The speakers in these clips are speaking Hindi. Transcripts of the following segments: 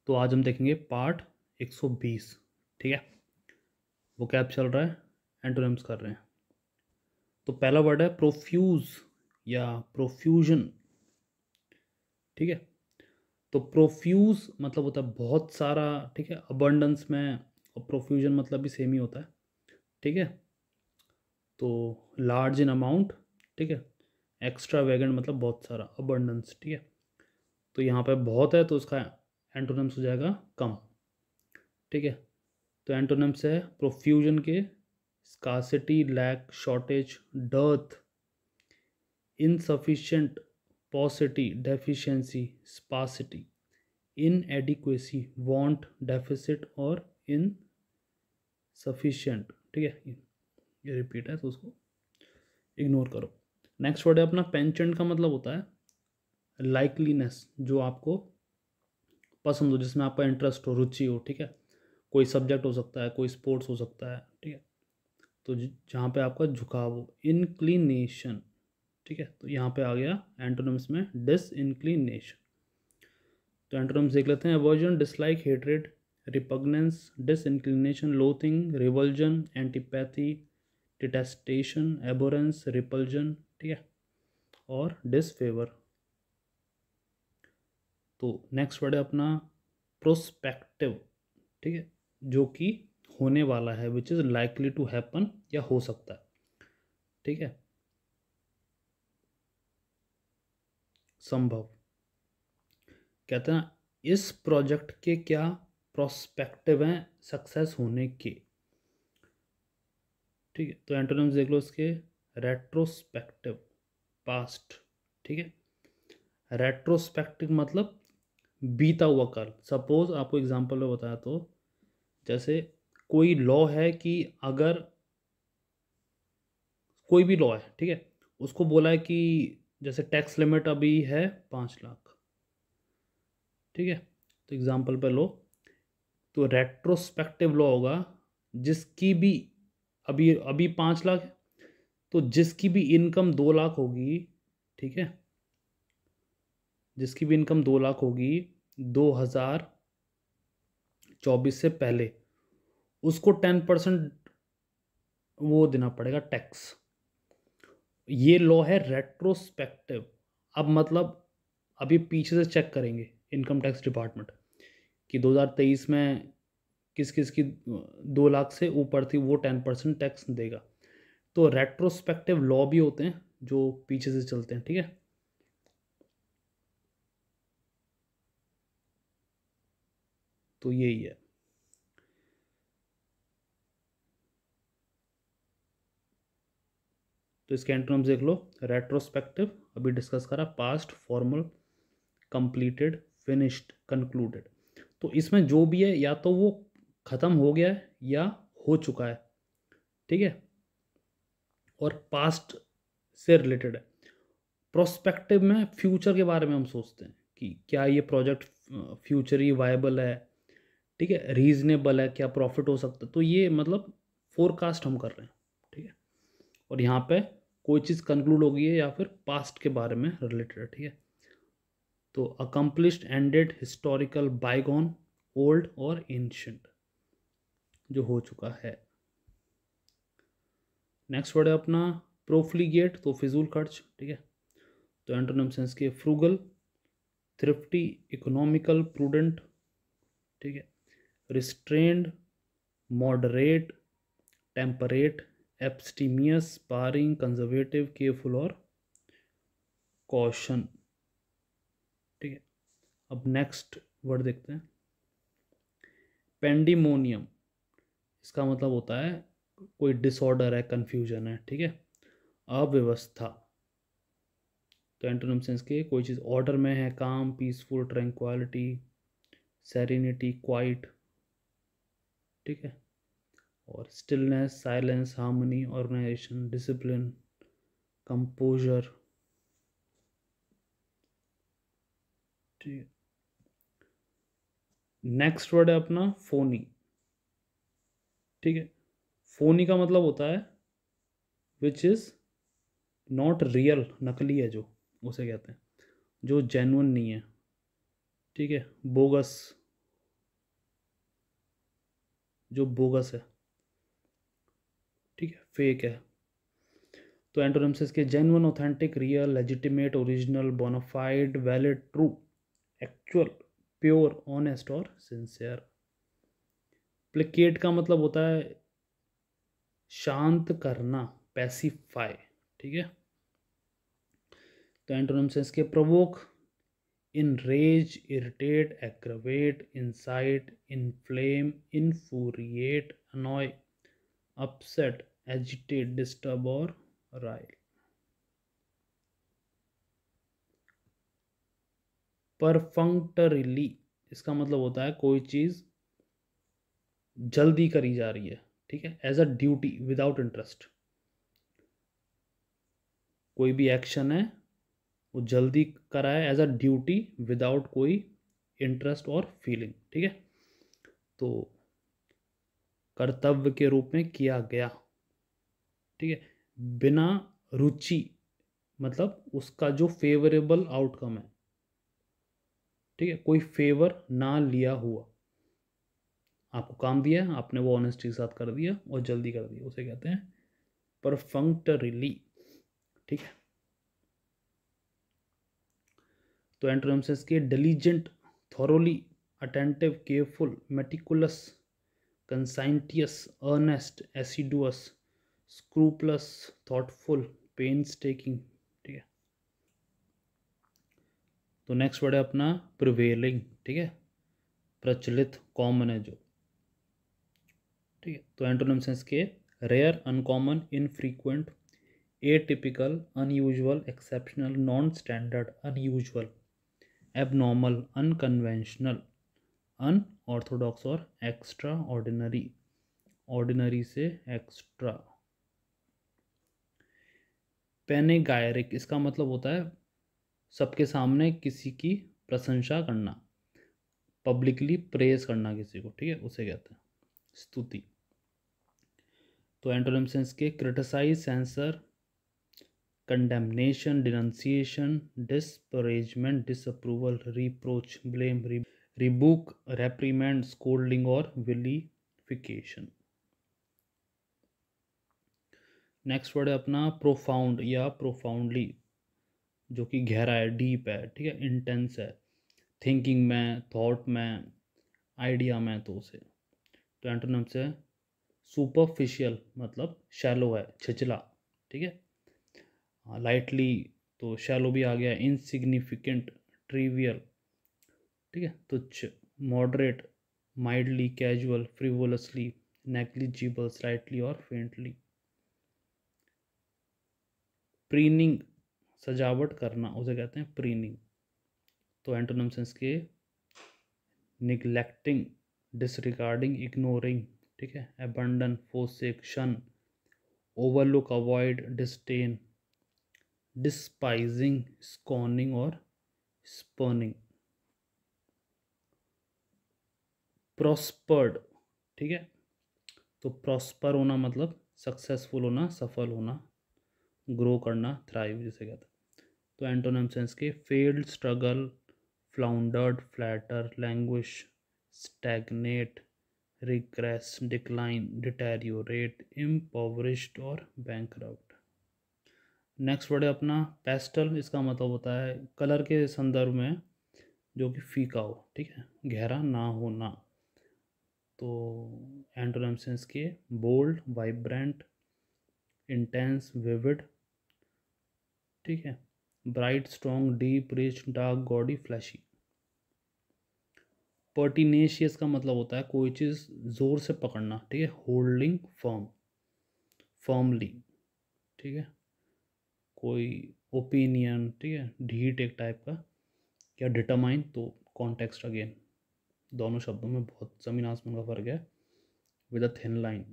तो आज हम देखेंगे पार्ट 120। ठीक है, वो कैब चल रहा है, एंटोनिम्स कर रहे हैं। तो पहला वर्ड है प्रोफ्यूज या प्रोफ्यूजन। ठीक है, तो प्रोफ्यूज मतलब होता है बहुत सारा। ठीक है, अबंडेंस में, और प्रोफ्यूजन मतलब भी सेम ही होता है। ठीक है, तो लार्ज इन अमाउंट। ठीक है, एक्स्ट्रा वैगन मतलब बहुत सारा, अबंडेंस। ठीक है, तो यहाँ पे बहुत है तो उसका एंटोनिम्स हो जाएगा कम। ठीक है, तो एंटोनिम्स है प्रोफ्यूजन के scarcity, lack, shortage, dearth, insufficient, paucity, deficiency, sparsity, inadequacy, want, deficit और इनसफिशिएंट। ठीक है, ये रिपीट है तो उसको इग्नोर करो। नेक्स्ट वर्ड है अपना पेंचेंट। का मतलब होता है लाइकलीनेस, जो आपको पसंद हो, जिसमें आपका इंटरेस्ट हो, रुचि हो। ठीक है, कोई सब्जेक्ट हो सकता है, कोई स्पोर्ट्स हो सकता है। ठीक है, तो जहाँ पे आपका झुकाव हो, इंक्लिनेशन। ठीक है, तो यहाँ पे आ गया एंटोनिम्स में डिसइंक्लिनेशन। तो एंटोनिम्स देख लेते हैं। Aversion, dislike, hatred, repugnance, disinclination, loathing, revulsion, antipathy, detestation, abhorrence, repulsion. ठीक है, और डिसफेवर। तो नेक्स्ट वर्ड है अपना प्रोस्पेक्टिव। ठीक है, जो कि होने वाला है, which is likely to happen, या हो सकता है। ठीक है, संभव। कहते हैं इस प्रोजेक्ट के क्या प्रोस्पेक्टिव हैं सक्सेस होने के। ठीक है, तो एंटोनिम्स देख लो इसके। Retrospective, past. ठीक है, रेट्रोस्पेक्टिव मतलब बीता हुआ कल। सपोज आपको एग्जांपल में बताया तो, जैसे कोई लॉ है कि अगर कोई भी लॉ है, ठीक है, उसको बोला है कि जैसे टैक्स लिमिट अभी है 5 लाख। ठीक है, तो एग्जांपल पे लो, तो रेट्रोस्पेक्टिव लॉ होगा जिसकी भी अभी अभी 5 लाख है, तो जिसकी भी इनकम 2 लाख होगी। ठीक है, जिसकी भी इनकम 2 लाख होगी 2024 से पहले, उसको 10% वो देना पड़ेगा टैक्स। ये लॉ है रेट्रोस्पेक्टिव। अब मतलब अभी पीछे से चेक करेंगे इनकम टैक्स डिपार्टमेंट कि 2023 में किस किस की 2 लाख से ऊपर थी, वो 10% टैक्स देगा। तो रेट्रोस्पेक्टिव लॉ भी होते हैं जो पीछे से चलते हैं। ठीक है, तो यही है। तो इसके एंटोनिम्स देख लो। रेट्रोस्पेक्टिव अभी डिस्कस करा, past, formal, completed, finished, concluded. तो इसमें जो भी है या तो वो ख़त्म हो गया है या हो चुका है। ठीक है, और पास्ट से रिलेटेड है। प्रोस्पेक्टिव में फ्यूचर के बारे में हम सोचते हैं कि क्या ये प्रोजेक्ट फ्यूचरी वायबल है। ठीक है, रीजनेबल है, क्या प्रॉफिट हो सकता है। तो ये मतलब फोरकास्ट हम कर रहे हैं। ठीक है, और यहाँ पे कोई चीज़ कंक्लूड हो गई है या फिर पास्ट के बारे में रिलेटेड है। ठीक है, तो accomplished, ended, historical, bygone, old और एंशिएंट, जो हो चुका है। नेक्स्ट वर्ड है अपना प्रोफ्लीगेट, तो फिजूल खर्च। ठीक है, तो एंटोनिम सेंस के फ्रूगल, थ्रिफ्टी, इकोनॉमिकल, प्रूडेंट। ठीक है, restrained, moderate, temperate, abstemious, sparing, conservative, careful और कॉशन। ठीक है, अब नेक्स्ट वर्ड देखते हैं। पेंडिमोनियम, इसका मतलब होता है कोई डिसऑर्डर है, कंफ्यूजन है। ठीक है, अव्यवस्था। तो एंटोनिम सेंस के कोई चीज़ ऑर्डर में है, काम, पीसफुल, ट्रैंक्वालिटी, सेरेनिटी, क्वाइट। ठीक है, और stillness, silence, harmony, organisation, discipline, composure. ठीक है, नेक्स्ट वर्ड है अपना फोनी। ठीक है, फोनी का मतलब होता है विच इज़ नॉट रियल, नकली है जो, उसे कहते हैं, जो जेन्युइन नहीं है। ठीक है, बोगस, जो बोगस है, ठीक है, फेक है। तो एंटोनिम से इसके genuine, authentic, real, legitimate, original, bona fide, valid, true, actual, pure, honest और सिंसियर। प्लिकेट का मतलब होता है शांत करना, पैसिफाई, ठीक है। तो एंटोनिम से इसके provoke, enrage, irritate, aggravate, incite, inflame, infuriate, annoy, upset, agitate, disturb और rile। परफंक्टरीली इसका मतलब होता है कोई चीज़ जल्दी करी जा रही है, ठीक है, as a duty without interest. कोई भी एक्शन है वो जल्दी करा है एज अ ड्यूटी विदाउट कोई इंटरेस्ट और फीलिंग, ठीक है। तो कर्तव्य के रूप में किया गया, ठीक है, बिना रुचि, मतलब उसका जो फेवरेबल आउटकम है, ठीक है, कोई फेवर ना लिया हुआ, आपको काम दिया, आपने वो ऑनेस्टी के साथ कर दिया और जल्दी कर दिया, उसे कहते हैं परफंक्टरीली, ठीक है। तो एंटोनिम्स के diligent, thoroughly, attentive, careful, meticulous, conscientious, earnest, assiduous, scrupulous, thoughtful, painstaking, ठीक है। तो नेक्स्ट वर्ड है अपना प्रिवेलिंग, ठीक है, प्रचलित, कॉमन है जो, ठीक है। तो एंटोनिम्स हैं इसके rare, uncommon, infrequent, atypical, unusual, exceptional, non standard, unusual, abnormal, unconventional, unorthodox और एक्स्ट्रा ऑर्डिनरी, ऑर्डिनरी से एक्स्ट्रा। पैनेगायरिक इसका मतलब होता है सबके सामने किसी की प्रशंसा करना, पब्लिकली प्रेज करना किसी को, ठीक है, उसे कहते हैं स्तुति। तो एंटोनिम्स के criticise, censure, condemnation, denunciation, disparagement, disapproval, reproach, blame, rebuke, reprimand, scolding और विलिफिकेशन। नेक्स्ट वर्ड है अपना प्रोफाउंड या प्रोफाउंडली, जो कि गहरा है, डीप है, ठीक है, इंटेंस है, थिंकिंग में, थॉट में, आइडिया में, तो उसे। तो एंटोनिम से सुपरफिशियल मतलब शैलो है, छिचला, ठीक है। लाइटली तो शैलो भी आ गया, इनसिग्निफिकेंट, ट्रिवियल, ठीक है, तुच्छ, moderate, mildly, casual, frivolously, negligible, slightly और फेंटली। प्रीनिंग सजावट करना, उसे कहते हैं प्रीनिंग। तो एंटोनिम्स के निगलेक्टिंग, डिसरिगार्डिंग, इग्नोरिंग, ठीक है, अबंडन, फोर्सेक, शन, ओवरलुक, अवॉइड, डिस्टेन, डिस्पाइजिंग, स्कॉनिंग और स्पर्निंग। प्रॉस्पर्ड, ठीक है, तो प्रॉस्पर होना मतलब सक्सेसफुल होना, सफल होना, ग्रो करना, थ्राइव जिसे कहते हैं। तो एंटोनिम्स के failed, struggle, floundered, falter, languish, stagnate, regress, decline, deteriorate, impoverished और बैंकरप्ट। नेक्स्ट वर्ड है अपना पेस्टल, इसका मतलब होता है कलर के संदर्भ में जो कि फीका हो, ठीक है, गहरा ना होना। तो एंटोनिम्स के बोल्ड, वाइब्रेंट, इंटेंस, विविड, ठीक है, bright, strong, deep, rich, dark, gaudy, flashy. Pertinacious का मतलब होता है कोई चीज़ ज़ोर से पकड़ना, ठीक है, होल्डिंग फर्म, फर्मली, ठीक है, कोई ओपिनियन, ठीक है, ढीठ एक टाइप का, या डिटरमाइन, तो कॉन्टेक्स्ट अगेन, दोनों शब्दों में बहुत ज़मीन आसमान का फ़र्क है, विद अ थिन लाइन,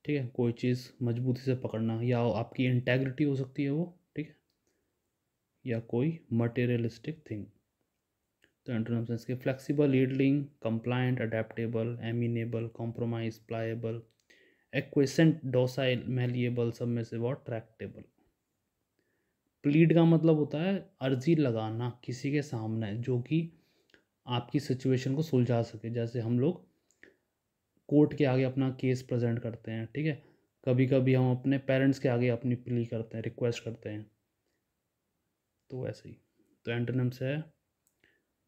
ठीक है, कोई चीज़ मजबूती से पकड़ना, या आपकी इंटेग्रिटी हो सकती है वो, ठीक है, या कोई मटेरियलिस्टिक थिंग। तो एंटोनिम्स के flexible, yielding, compliant, adaptable, amenable, compromise, pliable, acquiescent, docile, malleable, submissive और ट्रैक्टेबल। प्लीड का मतलब होता है अर्जी लगाना किसी के सामने जो कि आपकी सिचुएशन को सुलझा सके। जैसे हम लोग कोर्ट के आगे अपना केस प्रेजेंट करते हैं, ठीक है। कभी कभी हम अपने पेरेंट्स के आगे अपनी प्ली करते हैं, रिक्वेस्ट करते हैं, तो वैसे ही। तो एंटोनिम्स है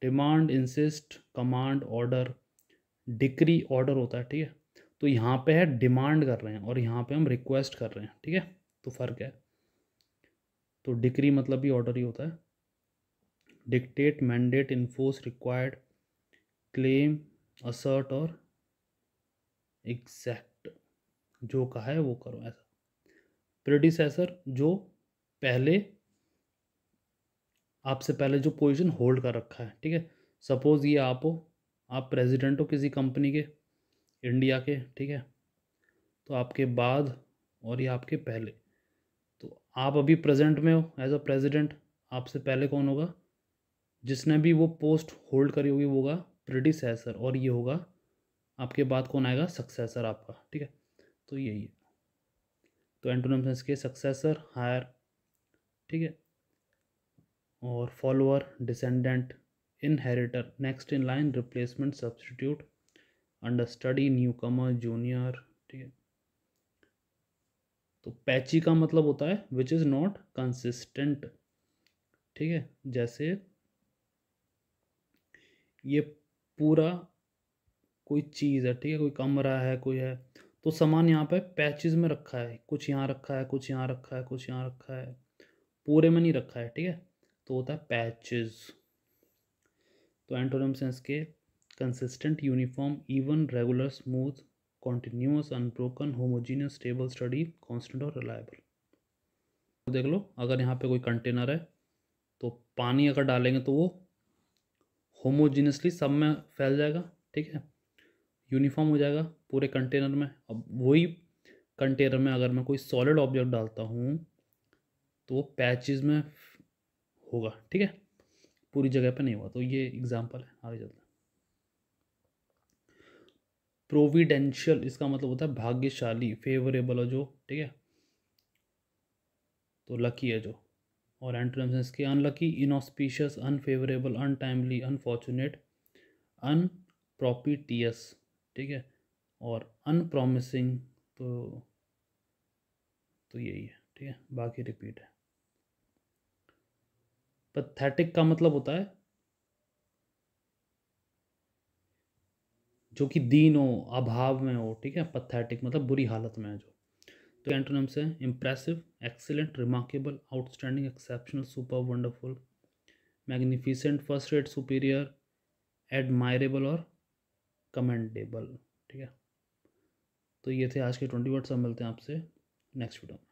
demand, insist, command, order, decree. Order होता है, ठीक है। तो यहाँ पे है डिमांड कर रहे हैं और यहाँ पे हम रिक्वेस्ट कर रहे हैं, ठीक है, तो फ़र्क है। तो डिक्री मतलब भी ऑर्डर ही होता है। Dictate, mandate, enforce, required, claim, assert और एग्जैक्ट, जो कहा है वो करो, ऐसा। प्रेडिसेसर, जो पहले आपसे पहले जो पोजीशन होल्ड कर रखा है, ठीक है। सपोज ये आप हो, आप प्रेसिडेंट हो किसी कंपनी के, इंडिया के, ठीक है। तो आपके बाद और ये आपके पहले, तो आप अभी प्रेजेंट में हो एज अ प्रेसिडेंट। आपसे पहले कौन होगा? जिसने भी वो पोस्ट होल्ड करी होगी वो होगा प्रेडिसेसर, और ये होगा आपके बाद कौन आएगा? सक्सेसर आपका, ठीक है। तो यही है। तो एंटोनिम्स के सक्सेसर, हायर, ठीक है, और follower, descendant, inheritor, next in line, replacement, substitute, understudy, new Qamar, junior, ठीक है। तो पैची का मतलब होता है विच इज़ नॉट कंसिस्टेंट, ठीक है। जैसे ये पूरा कोई चीज़ है, ठीक है, कोई कमरा है, कोई है, तो सामान यहाँ पे पैचेस में रखा है, कुछ यहाँ रखा है, कुछ यहाँ रखा है, कुछ यहाँ रखा है, पूरे में नहीं रखा है, ठीक है। तो होता है पैचेस। तो एंटोनिम्स हैं इसके consistent, uniform, even, regular, smooth, continuous, unbroken, homogeneous, stable, study, constant और रिलायबल। तो देख लो, अगर यहाँ पे कोई कंटेनर है तो पानी अगर डालेंगे तो वो होमोजीनियसली सब में फैल जाएगा, ठीक है, यूनिफॉर्म हो जाएगा पूरे कंटेनर में। अब वही कंटेनर में अगर मैं कोई सॉलिड ऑब्जेक्ट डालता हूँ तो वो पैचेस में होगा, ठीक है, पूरी जगह पे नहीं हुआ। तो ये एग्जांपल है, आगे चलते हैं। प्रोविडेंशियल, इसका मतलब होता है भाग्यशाली, फेवरेबल, जो, ठीक है, तो लकी है जो। और एंटोनिम्स इसके unlucky, inauspicious, unfavourable, untimely, unfortunate, unpropitious, ठीक है, और अनप्रॉमिसिंग। तो यही है, ठीक है, बाकी रिपीट है। पैथेटिक का मतलब होता है जो कि दीन हो, अभाव में हो, ठीक है। पैथेटिक मतलब बुरी हालत में है जो। तो एंटोनिम्स है impressive, excellent, remarkable, outstanding, exceptional, super, wonderful, magnificent, first rate, superior, admirable और कमेंडेबल, ठीक है। तो ये थे आज के 20 वर्ड्स। अब मिलते हैं आपसे नेक्स्ट वीडियो में।